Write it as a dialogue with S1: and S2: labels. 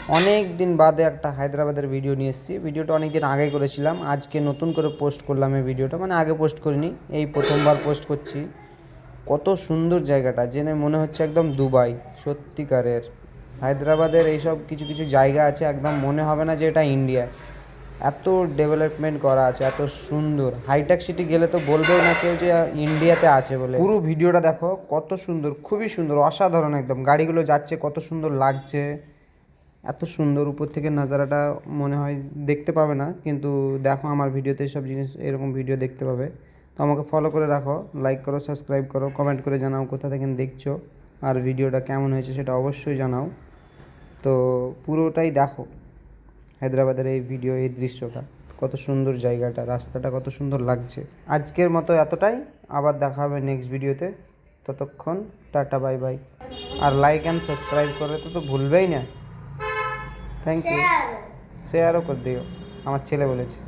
S1: অনেক দিন বাদে একটা হায়দ্রাবাদের ভিডিও নিয়ে এসেছি। ভিডিওটা অনেক দিন আগে করেছিলাম, আজকে নতুন করে পোস্ট করলাম এই ভিডিওটা, মানে আগে পোস্ট করিনি, এই প্রথমবার পোস্ট করছি। কত সুন্দর জায়গাটা, জেনে মনে হচ্ছে একদম দুবাই, সত্যিকারের। হায়দ্রাবাদের এইসব কিছু কিছু জায়গা আছে, একদম মনে হবে না যে এটা ইন্ডিয়া। এত ডেভেলপমেন্ট করা আছে, এত সুন্দর। হাইটেক সিটি গেলে তো বলবেও না কেউ যে ইন্ডিয়াতে আছে বলে। পুরো ভিডিওটা দেখো, কত সুন্দর, খুবই সুন্দর, অসাধারণ একদম। গাড়িগুলো যাচ্ছে, কত সুন্দর লাগছে, এত সুন্দর উপর থেকে নাজারাটা। মনে হয় দেখতে পাবে না, কিন্তু দেখো আমার ভিডিওতে সব জিনিস, এরকম ভিডিও দেখতে পাবে। তো আমাকে ফলো করে রাখো, লাইক করো, সাবস্ক্রাইব করো, কমেন্ট করে জানাও কোথা থেকে দেখছো, আর ভিডিওটা কেমন হয়েছে সেটা অবশ্যই জানাও। তো পুরোটাই দেখো হায়দ্রাবাদের এই ভিডিও, এই দৃশ্যটা কত সুন্দর, জায়গাটা, রাস্তাটা কত সুন্দর লাগছে। আজকের মতো এতটাই, আবার দেখা হবে নেক্সট ভিডিওতে। ততক্ষণ টাটা, বাই বাই। আর লাইক অ্যান্ড সাবস্ক্রাইব করে তো ভুলবেই না। Thank you. শেয়ারও করে দিও, আমার ছেলে বলেছে।